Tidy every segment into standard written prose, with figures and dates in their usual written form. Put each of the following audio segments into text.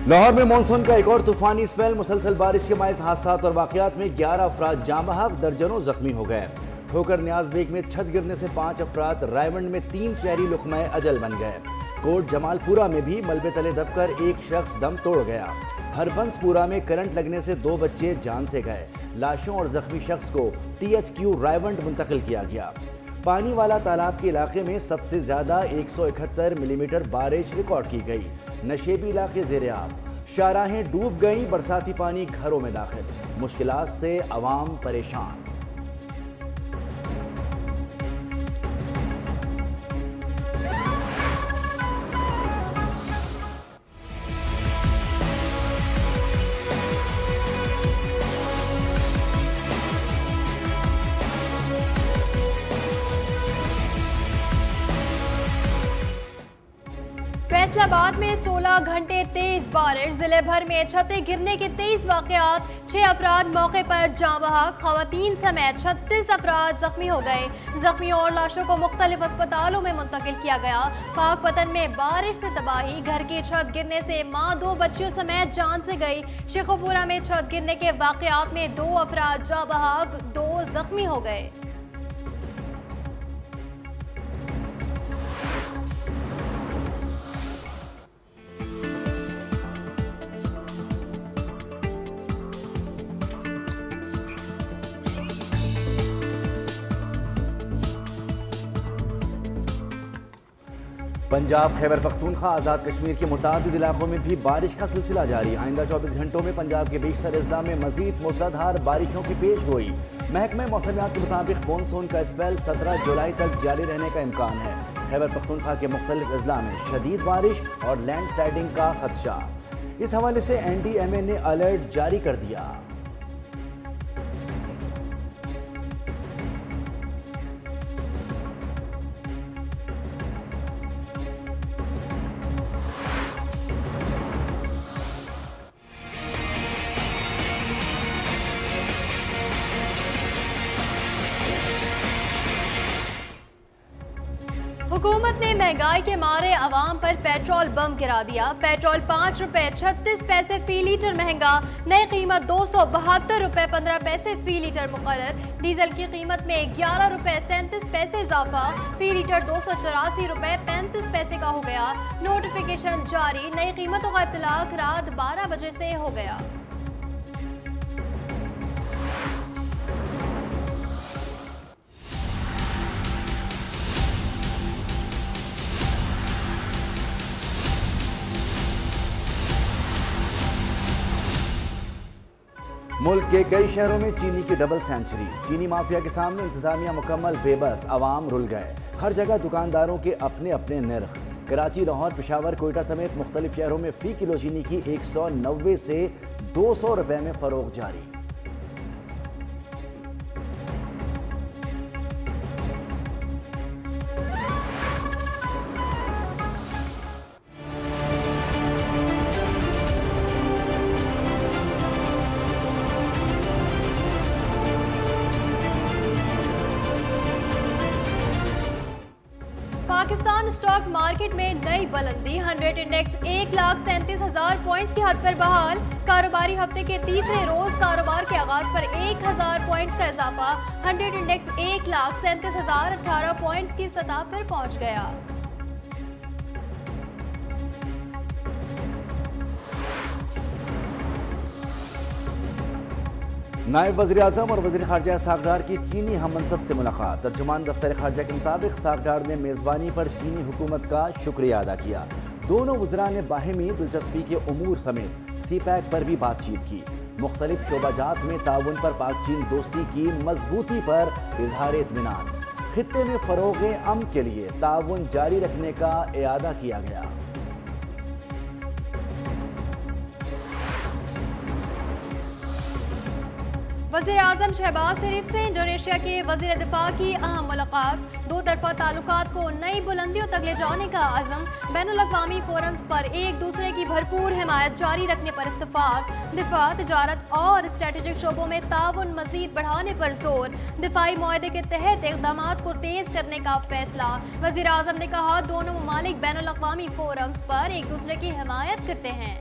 लाहौर में मानसून का एक और तूफानी स्पेल, मुसलसल बारिश के बायस हादसात और वाकयात में 11 अफराद जाँ बहक, दर्जनों जख्मी हो गए। ठोकर न्याज बेग में छत गिरने से 5 अफराद, रायवंड में 3 शहरी लुकमाए अजल बन गए। कोट जमालपुरा में भी मलबे तले दबकर एक शख्स दम तोड़ गया। हरबंसपुरा में करंट लगने से 2 बच्चे जान से गए। लाशों और जख्मी शख्स को THQ रायवंड मुंतकिल किया गया। पानी वाला तालाब के इलाके में सबसे ज्यादा 171 मिलीमीटर बारिश रिकॉर्ड की गई। नशेबी इलाके ज़ेर-ए-आब, शाहराहें डूब गईं, बरसाती पानी घरों में दाखिल, मुश्किलात से अवाम परेशान। फैसलाबाद में 16 घंटे तेज बारिश, जिले भर में छतें गिरने के 23 वाकयात, 6 अफराद मौके पर जाँ बहक, खवातीन समेत 36 अफराद जख्मी हो गए। जख्मियों और लाशों को मुख्तलिफ अस्पतालों में मुंतकिल किया गया। पाकपतन में बारिश से तबाही, घर की छत गिरने से माँ 2 बच्चियों समेत जान से गई। शेखोपुरा में छत गिरने के वाकयात में 2 अफराद जाँ बहक, 2 जख्मी हो गए। पंजाब, खैबर पख्तूनख्वा, आज़ाद कश्मीर के मुताबिद इलाकों में भी बारिश का सिलसिला जारी। आइंदा 24 घंटों में पंजाब के बेशतर अजला में मजीद मूसलाधार बारिशों की पेश गोई। महकमा मौसमियात के मुताबिक मानसून का स्पेल 17 जुलाई तक जारी रहने का इम्कान है। खैबर पख्तूनख्वा के मुख्तलिफ अजला में शदीद बारिश और लैंडस्लाइडिंग का खदशा। इस हवाले से NDMA ने अलर्ट जारी कर दिया। हुकूमत ने महंगाई के मारे अवाम पर पेट्रोल बम गिरा दिया। पेट्रोल 5 रुपए 36 पैसे फी लीटर महंगा, नई कीमत 272 रुपए 15 पैसे फी लीटर मुकर्रर। डीजल की कीमत में 11 रुपए 37 पैसे इजाफा, फी लीटर 284 रुपए 35 पैसे का हो गया। नोटिफिकेशन जारी, नई कीमतों का इतलाक रात 12 बजे से हो गया। मुल्क के कई शहरों में चीनी की डबल सेंचुरी। चीनी माफिया के सामने इंतजामिया मुकम्मल बेबस, अवाम रुल गए। हर जगह दुकानदारों के अपने अपने निर्ख। कराची, लाहौर, पेशावर, कोयटा समेत मुख्तलिफ शहरों में फी किलो चीनी की 190 से 200 रुपए में फरोख्त जारी। पाकिस्तान स्टॉक मार्केट में नई बुलंदी, 100 इंडेक्स 1,37,000 पॉइंट्स की हद पर बहाल। कारोबारी हफ्ते के तीसरे रोज कारोबार के आगाज पर 1,000 पॉइंट्स का इजाफा, 100 इंडेक्स 1,37,018 पॉइंट्स की सतह पर पहुंच गया। नायब वज़ीर आज़म और वज़ीर ख़ारजा सागडार की चीनी हममनसब से मुलाकात। तर्जुमान दफ्तर ख़ारजा के मुताबिक सागडार ने मेज़बानी पर चीनी हुकूमत का शुक्रिया अदा किया। दोनों वज़रा ने बाहिमी दिलचस्पी के उमूर समेत CPEC पर भी बातचीत की। मुख्तलिफ शोबाजात में ताउन पर पाक चीन दोस्ती की मजबूती पर इजहार इत्मीनान। खित्ते में फ़रोग़ अमन के लिए ताउन जारी रखने का इरादा किया गया। वज़ीर आज़म शहबाज शरीफ से इंडोनेशिया के वज़ीर दिफा की अहम मुलाकात। दो तरफा ताल्लुकात को नई बुलंदियों तक ले जाने का अज़म। बैनुल-अक़वामी फोरम्स पर एक दूसरे की भरपूर हिमायत जारी रखने पर इत्तफाक। दिफा, तिजारत और स्ट्रेटेजिक शोबों में ताउन मज़ीद बढ़ाने पर जोर। दिफाई मुआहदे के तहत इक़दामात को तेज़ करने का फैसला। वज़ीर आज़म ने कहा, दोनों ममालिक बैनुल-अक़वामी फोरम्स पर एक दूसरे की हिमायत करते हैं।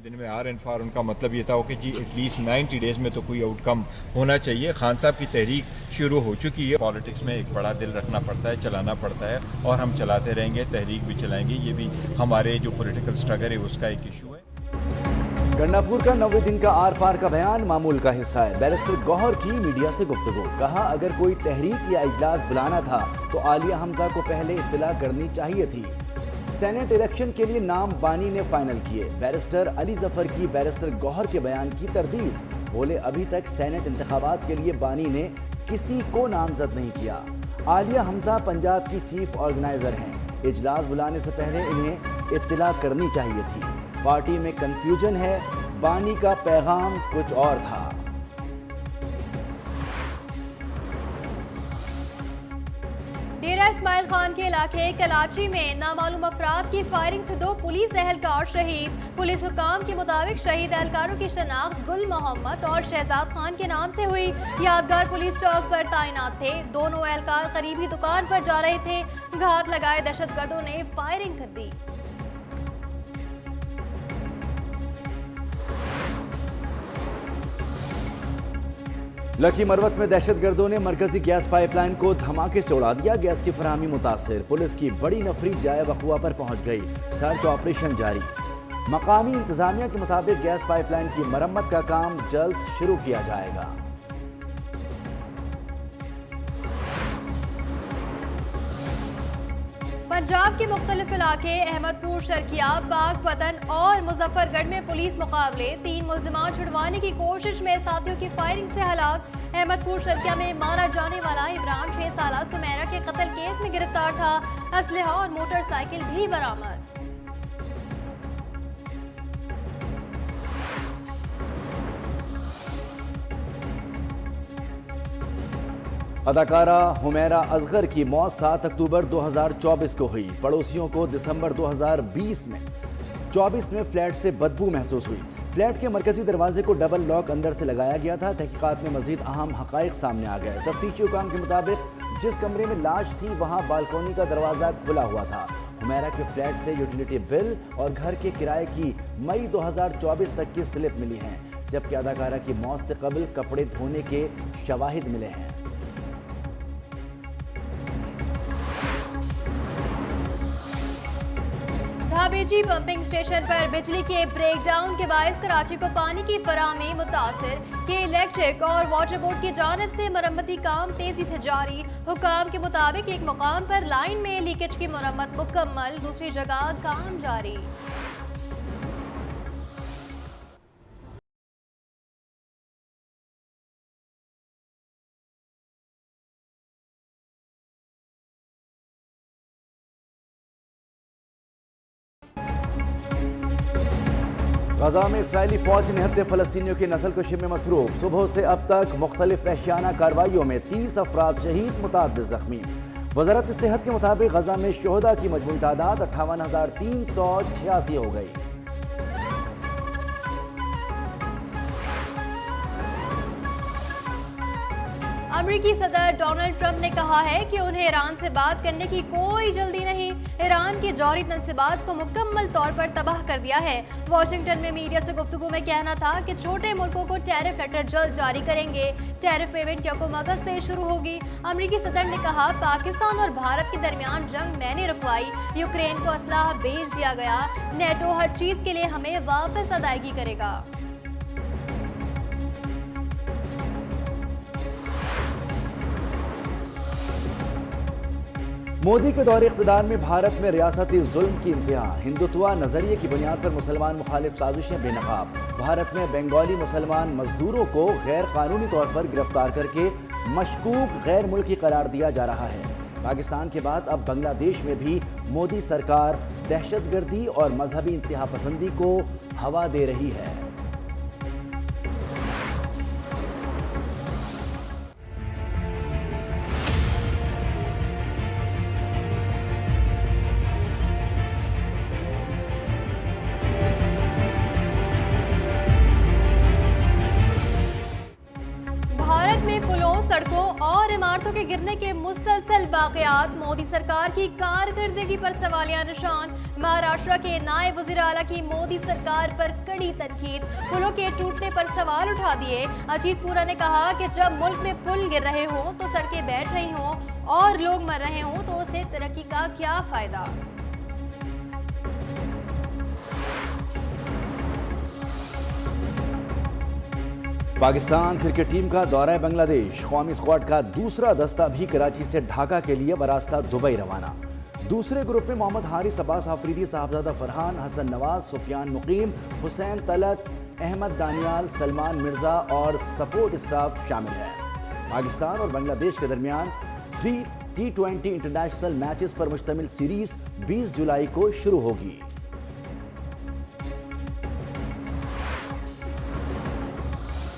दिन में आर एंड फार उनका मतलब ये था कि जी एटलीस्ट 90 डेज में तो कोई आउटकम होना चाहिए। खान साहब की तहरीक शुरू हो चुकी है। पॉलिटिक्स में एक बड़ा दिल रखना पड़ता है, चलाना पड़ता है और हम चलाते रहेंगे, तहरीक भी चलाएंगे। ये भी हमारे जो पॉलिटिकल स्ट्रगल है उसका एक इशू है। गंडापुर का 90 दिन का आर पार का बयान मामूल का हिस्सा है। बैरिस्टर गौहर की मीडिया से गुफ्तगू, कहा अगर कोई तहरीक या इजलास बुलाना था तो आलिया हमजा को पहले इत्तला करनी चाहिए थी। सेनेट इलेक्शन के लिए नाम बानी ने फाइनल किए। बैरिस्टर अली जफर की बैरिस्टर गौहर के बयान की तरदीद, बोले अभी तक सेनेट इंतखाबात के लिए बानी ने किसी को नामजद नहीं किया। आलिया हमजा पंजाब की चीफ ऑर्गेनाइजर हैं। इजलास बुलाने से पहले इन्हें इत्तला करनी चाहिए थी। पार्टी में कंफ्यूजन है, बानी का पैगाम कुछ और था। डेरा इस्माइल खान के इलाके कलाची में नामालूम अफराद की फायरिंग से 2 पुलिस एहलकार शहीद। पुलिस हुकाम के मुताबिक शहीद एहलकारों की शनाख्त गुल मोहम्मद और शहजाद खान के नाम से हुई। यादगार पुलिस चौक पर तैनात थे। दोनों एहलकार करीबी दुकान पर जा रहे थे। घात लगाए दहशतगर्दों ने फायरिंग कर दी। लकी मरवत में दहशतगर्दों ने मरकजी गैस पाइपलाइन को धमाके से उड़ा दिया। गैस की फराहमी मुतासिर, पुलिस की बड़ी नफरी जाए वक़ुआ पर पहुंच गई। सर्च ऑपरेशन जारी। मकामी इंतजामिया के मुताबिक गैस पाइपलाइन की मरम्मत का काम जल्द शुरू किया जाएगा। पंजाब के मुख्तलिफ इलाके अहमदपुर, शर्किया, बागपतन और मुजफ्फरगढ़ में पुलिस मुकाबले। 3 मुल्जिमान छुड़वाने की कोशिश में साथियों की फायरिंग से हलाक। अहमदपुर शर्किया में मारा जाने वाला इमरान 6 साल सुमेरा के कत्ल केस में गिरफ्तार था। असलहा और मोटरसाइकिल भी बरामद। अदाकारा हुमैरा असगर की मौत 7 अक्टूबर 2024 को हुई। पड़ोसियों को दिसंबर 2020 में 24 में फ्लैट से बदबू महसूस हुई। फ्लैट के मरकजी दरवाजे को डबल लॉक अंदर से लगाया गया था। तहकीकात में मजीद अहम हकाइक सामने आ गए। तफ्तीशी हुकाम के मुताबिक जिस कमरे में लाश थी वहां बालकोनी का दरवाजा खुला हुआ था। हुमैरा के फ्लैट से यूटिलिटी बिल और घर के किराए की मई 2024 तक की स्लिप मिली हैं, जबकि अदाकारा की मौत से कबल कपड़े धोने के शवाहिद मिले हैं। धाबेजी पंपिंग स्टेशन पर बिजली के ब्रेकडाउन के बायस कराची को पानी की फराहमी मुतासिर। के इलेक्ट्रिक और वाटर बोर्ड की जानिब से मरम्मती काम तेजी से जारी। हुकाम के मुताबिक एक मुकाम पर लाइन में लीकेज की मरम्मत मुकम्मल, दूसरी जगह काम जारी। गजा में इसराइली फौज निहत्ते फलस्तीनियों की नस्ल कुशी में मसरूफ। सुबह से अब तक मुख्तलिफ वहशियाना कार्रवाइयों में 30 अफराद शहीद, मुताद्दिद जख्मी। वजारत सेहत के मुताबिक गजा में शोहदा की मजमूई तादाद 58,386 हो गई। अमेरिकी सदर डोनाल्ड ट्रंप ने कहा है कि उन्हें ईरान से बात करने की कोई जल्दी नहीं। ईरान की जौहरी तंसीबात को मुकम्मल तौर पर तबाह कर दिया है। वाशिंगटन में मीडिया से गुफ्तगू में कहना था कि छोटे मुल्कों को टैरिफ लेटर जल्द जारी करेंगे। टैरिफ पेमेंट यकम अगस्त से शुरू होगी। अमेरिकी सदर ने कहा, पाकिस्तान और भारत के दरमियान जंग मैंने रुकवाई। यूक्रेन को असलाह भेज दिया गया। नेटो हर चीज के लिए हमें वापस अदायगी करेगा। मोदी के दौरे इक़्तिदार में भारत में रियासती जुल्म की इंतहा। हिंदुत्वा नजरिए की बुनियाद पर मुसलमान मुखालिफ साजिशें बेनकाब। भारत में बंगाली मुसलमान मजदूरों को गैर कानूनी तौर पर गिरफ्तार करके मशकूक गैर मुल्की करार दिया जा रहा है। पाकिस्तान के बाद अब बांग्लादेश में भी मोदी सरकार दहशतगर्दी और मजहबी इंतहा पसंदी को हवा दे रही है। सड़कों और इमारतों के के गिरने के मुसलसल वाकयात, मोदी सरकार की कारकर्दगी पर सवालिया निशान। महाराष्ट्र के नायब वज़ीर आला की मोदी सरकार पर कड़ी तनकीद, पुलों के टूटने पर सवाल उठा दिए। अजीत पूरा ने कहा कि जब मुल्क में पुल गिर रहे हों तो सड़कें बैठ रही हों और लोग मर रहे हों तो उसे तरक्की का क्या फायदा। पाकिस्तान क्रिकेट टीम का दौरा बांग्लादेश, कौमी स्क्वाड का दूसरा दस्ता भी कराची से ढाका के लिए बरास्ता दुबई रवाना। दूसरे ग्रुप में मोहम्मद हारिस, अब्बास आफरीदी, साहबजादा फरहान, हसन नवाज, सुफियान मुकीम, हुसैन तलत, अहमद दानियाल, सलमान मिर्जा और सपोर्ट स्टाफ शामिल है। पाकिस्तान और बांग्लादेश के दरमियान 3 T20 इंटरनेशनल मैचेस पर मुश्तमिल सीरीज 20 जुलाई को शुरू होगी।